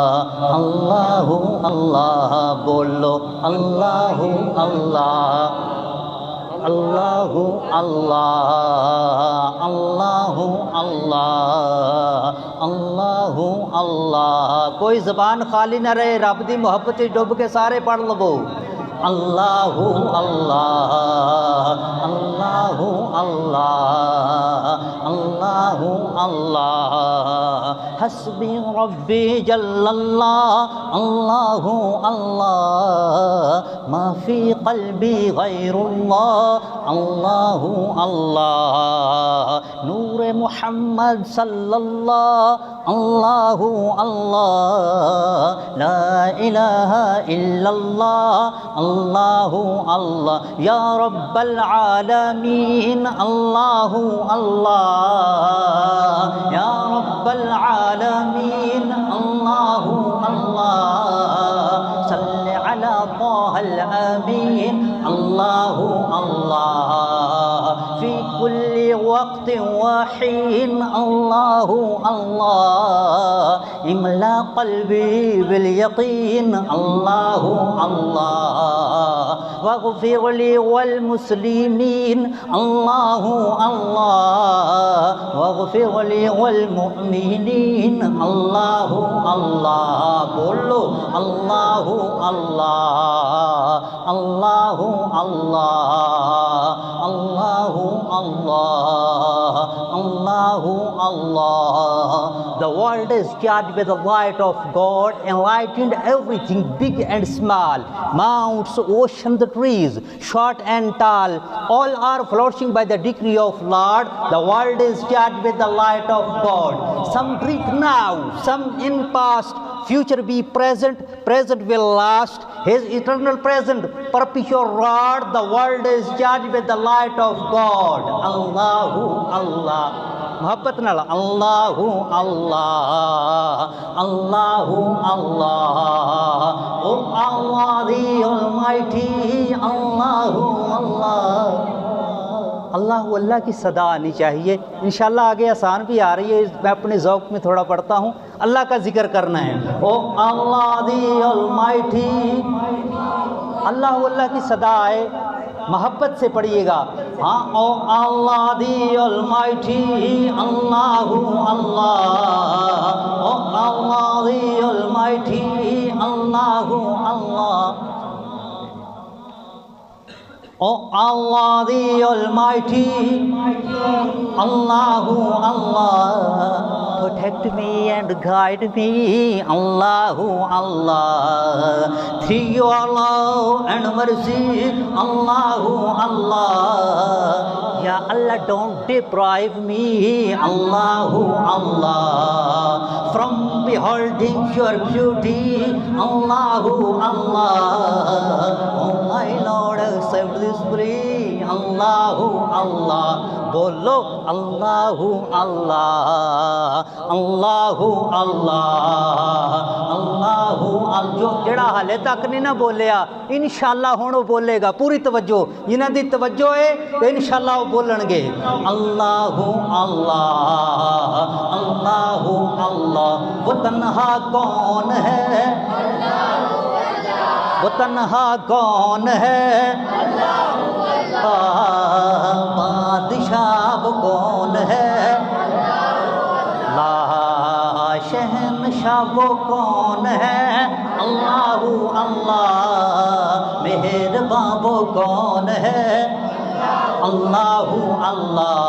اللہ اللہ بولو اللہ اللہ اللہ اللہ اللہ اللہ اللہ اللہ. کوئی زبان خالی نہ رہے, رب دی محبت ڈب کے سارے پڑھ لو. اللہ اللہ اللہ اللہ اللہ اللہ حسبی ربی جل اللہ اللہ اللہ ما فی قلبی غیر اللہ اللہ اللہ نور محمد صلی اللہ اللہ اللہ لا الہ الا اللہ اللہ اللہ یا رب العالمین اللہ اللہ یا رب العالمین اللہ اللہ صلی علی طه الامین اللہ اللہ فی کل وقت وحین اللہ اللہ املا قلبی بالیقین اللہ اللہ واغفر لی والمسلمین اللہ اللہ واغفر لی والمؤمنین اللہ اللہ. بولو اللہ اللہ اللہ اللہ اللہ اللہ اللہ اللہ. The world is charged with the light of God, enlightened everything big and small, mountains, oceans, the trees, short and tall, all are flourishing by the decree of Lord. The world is charged with the light of God. Some breathe now, some in past, future be present, present will last. His eternal present, perpetual rod. The world is charged with the light of God. Allahu Allah. محبت نال اللہ اللہ اللہ اللہ او اللہ دی almighty اللہ اللہ. اللہ اللہ کی صدا آنی چاہیے. انشاءاللہ آگے آسان بھی آ رہی ہے, میں اپنے ذوق میں تھوڑا پڑھتا ہوں. اللہ کا ذکر کرنا ہے. او اللہ دی almighty, اللہ اللہ کی صدا آئے, محبت سے پڑھیے گا. ہاں او اللہ دی almighty Allah Allah O Allah the almighty Allah Allah O Allah the almighty Allah Allah protect me and guide me Allah Allah through your love and mercy اللہ اللہ یا اللہ don't deprive me Allah Allah from beholding your beauty Allah Allah oh my Lord accept this plea اللہ اللہ. بولو اللہ اللہ اللہ اللہ اللہ. جو جڑا حالے تک نہیں نہ بولیا انشاءاللہ ہن وہ بولے گا. پوری توجہ, جنہاں دی توجہ ہے انشاءاللہ وہ بولن گے. اللہ اللہ اللہ اللہ. وہ تنہا کون ہے, وہ تنہا کون ہے, بادشاہ کون ہے, لا شہنشاہ وہ کون ہے, اللہ اللہ مہرباں وہ کون ہے, اللہ اللہ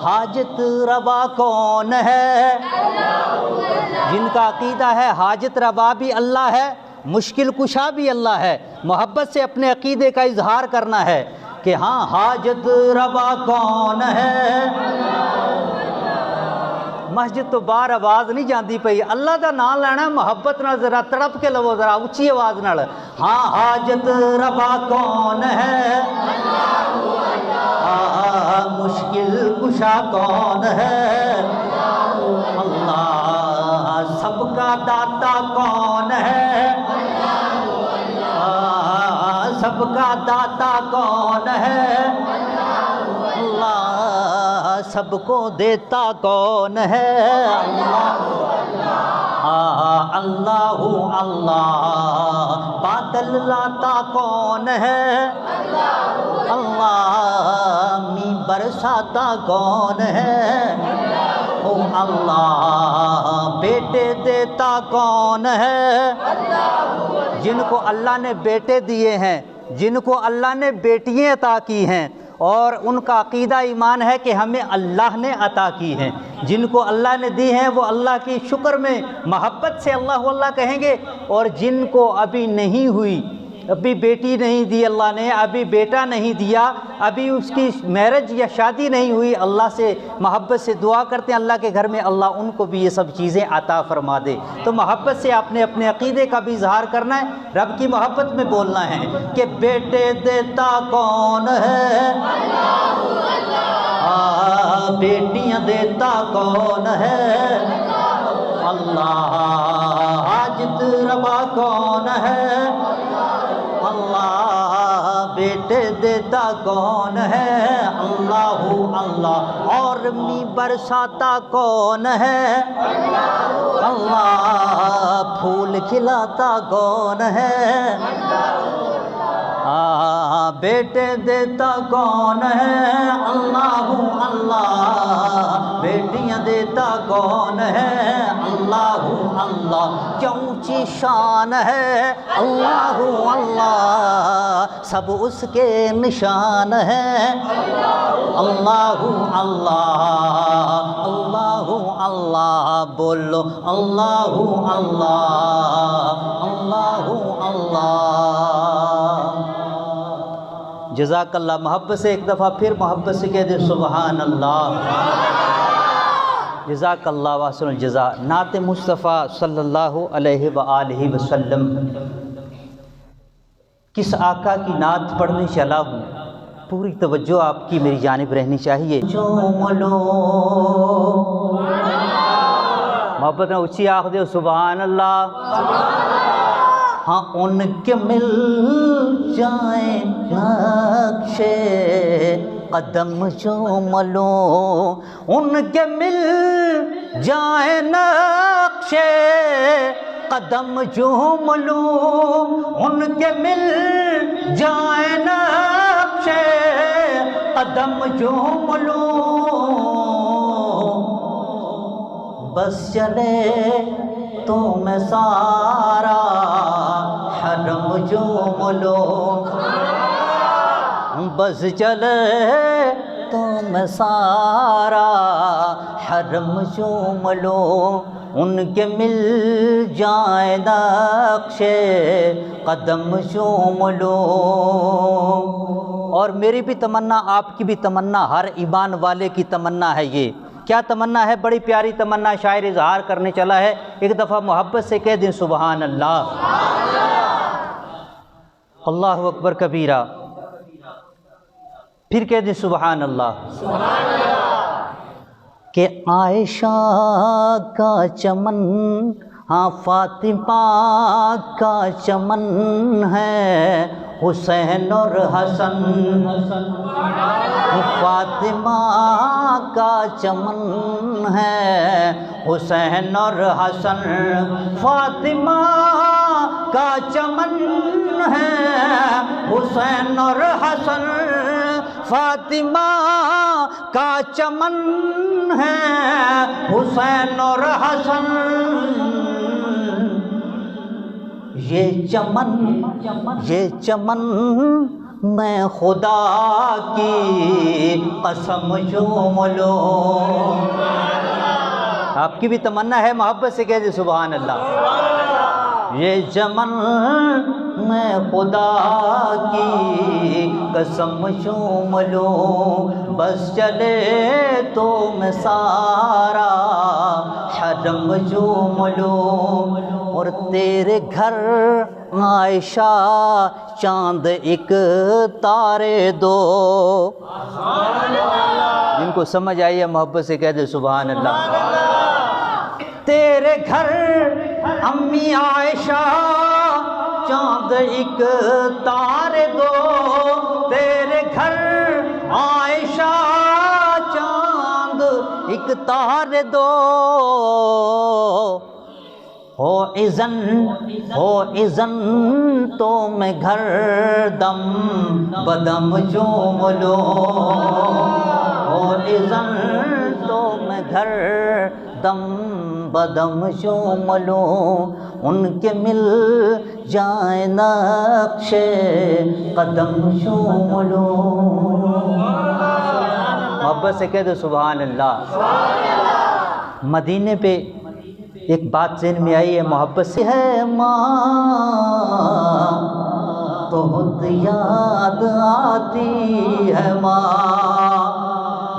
حاجت روا کون ہے. جن کا عقیدہ ہے حاجت روا بھی اللہ ہے, مشکل کشا بھی اللہ ہے. محبت سے اپنے عقیدے کا اظہار کرنا ہے کہ ہاں حاجت روا کون ہے. مسجد تو باہر آواز نہیں جاندی پئی, اللہ دا نام لینا محبت نال ذرا تڑپ کے لو, ذرا اچھی آواز نال. ہاں حاجت روا کون ہے, مشکل کشا کون ہے, اللہ سب کا داتا کون ہے, سب کا داتا کون ہے, اللہ سب کو دیتا کون ہے, اللہ اللہ اللہ بادل لاتا کون ہے اللہ می برساتا کون ہے او اللہ بیٹے دیتا کون ہے جن کو اللہ نے بیٹے دیے ہیں جن کو اللہ نے بیٹیاں عطا کی ہیں اور ان کا عقیدہ ایمان ہے کہ ہمیں اللہ نے عطا کی ہیں جن کو اللہ نے دی ہیں وہ اللہ کی شکر میں محبت سے اللہ اللہ کہیں گے اور جن کو ابھی نہیں ہوئی ابھی بیٹی نہیں دی اللہ نے ابھی بیٹا نہیں دیا ابھی اس کی میرج یا شادی نہیں ہوئی اللہ سے محبت سے دعا کرتے ہیں اللہ کے گھر میں اللہ ان کو بھی یہ سب چیزیں عطا فرما دے تو محبت سے آپ نے اپنے عقیدے کا بھی اظہار کرنا ہے رب کی محبت میں بولنا ہے کہ بیٹے دیتا کون ہے بیٹیاں دیتا کون ہے اللہ حاجت روا کون ہے اللہ بیٹے دیتا کون ہے اللہ اللہ اور می برساتا کون ہے اللہ پھول کھلاتا کون ہے بیٹے دیتا کون ہے اللہ اللہ بیٹیاں دیتا کون ہے اللہ اللہ کیا اونچی شان ہے اللہ اللہ سب اس کے نشان ہے اللہ اللہ اللہ اللہ بولو اللہ اللہ اللہ اللہ جزاک اللہ محبت سے ایک دفعہ پھر محبت سے کہہ دے سبحان اللہ جزاک اللہ واسع الجزا نعت مصطفیٰ صلی اللہ علیہ وآلہ وسلم کس آقا کی نعت پڑھنے چلا ہوں پوری توجہ آپ کی میری جانب رہنی چاہیے محبت میں اچھی آخ دے سبحان اللہ ہاں ان کے مل جائیں نقش قدم جو ملو ان کے مل جائیں نقش قدم جو ملو ان کے مل جائیں نقش قدم جو ملو بس چلے تو میں سارا حرم جو ملو بس چلے تو میں سارا حرم جو ملو ان کے مل جائیں نقش قدم جو ملو اور میری بھی تمنا آپ کی بھی تمنا ہر ایمان والے کی تمنا ہے یہ کیا تمنا ہے بڑی پیاری تمنا شاعر اظہار کرنے چلا ہے ایک دفعہ محبت سے کہہ دیں سبحان اللہ اللہ اکبر کبیرہ پھر کہہ دیں سبحان اللہ کہ عائشہ کا چمن ہاں فاطمہ کا چمن ہے حسین اور حسن فاطمہ کا چمن ہے حسین اور حسن فاطمہ کا چمن ہے حسین اور حسن فاطمہ کا چمن ہے حسین اور حسن یہ چمن میں خدا کی قسم چوم لو آپ کی بھی تمنا ہے محبت سے کہہ دیں سبحان اللہ یہ چمن میں خدا کی قسم چوم لوں بس چلے تو میں سارا حرم چوم لوں اور تیرے گھر عائشہ چاند ایک تارے دو جن کو سمجھ آئی ہے محبت سے کہہ دے سبحان اللہ تیرے گھر امی عائشہ چاند ایک تارے دو تیرے گھر عائشہ چاند ایک تارے دو ہو اذن تو میں گھر دم بدم چوم لوں، ہو اذن تو میں گھر دم بدم چوم لوں، ان کے مل جائیں نقش قدم چوم لوں۔ محبت سے کہہ دو سبحان اللہ۔ مدینے پہ ایک بات ذہن میں آئی ہے محبت سے، ہے ماں بہت یاد آتی ہے ماں،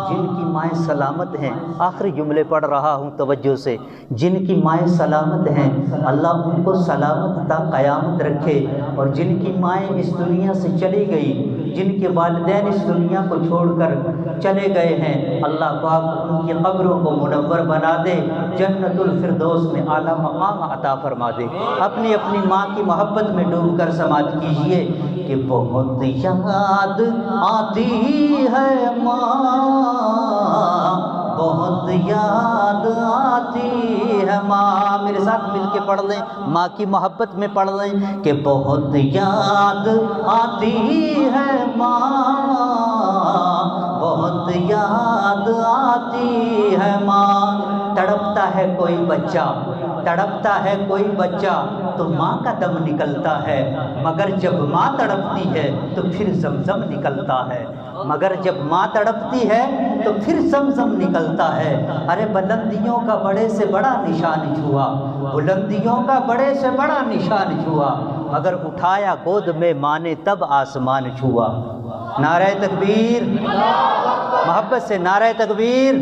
جن کی مائیں سلامت ہیں، آخری جملے پڑھ رہا ہوں توجہ سے، جن کی مائیں سلامت ہیں اللہ ان کو سلامت تا قیامت رکھے، اور جن کی مائیں اس دنیا سے چلی گئی، جن کے والدین اس دنیا کو چھوڑ کر چلے گئے ہیں، اللہ پاک ان کی قبروں کو منور بنا دے، جنت الفردوس میں اعلیٰ مقام عطا فرما دے۔ اپنی اپنی ماں کی محبت میں ڈوب کر سماعت کیجئے کہ بہت یاد آتی ہے ماں، بہت یاد آتی ہے ماں۔ میرے ساتھ مل کے پڑھ لیں، ماں کی محبت میں پڑھ لیں کہ بہت یاد آتی ہے ماں، بہت یاد آتی ہے ماں۔ تڑپتا ہے کوئی بچہ، تڑپتا ہے کوئی بچہ تو ماں کا دم نکلتا ہے، مگر جب ماں تڑپتی ہے تو پھر زمزم نکلتا ہے، مگر جب ماں تڑپتی ہے تو پھر زمزم نکلتا ہے۔ ارے بلندیوں کا بڑے سے بڑا نشان چھوا، بلندیوں کا بڑے سے بڑا نشان چھوا، مگر اٹھایا گود میں ماں نے تب آسمان چھوا۔ نعرہ تکبیر، محبت سے نعرہ تکبیر۔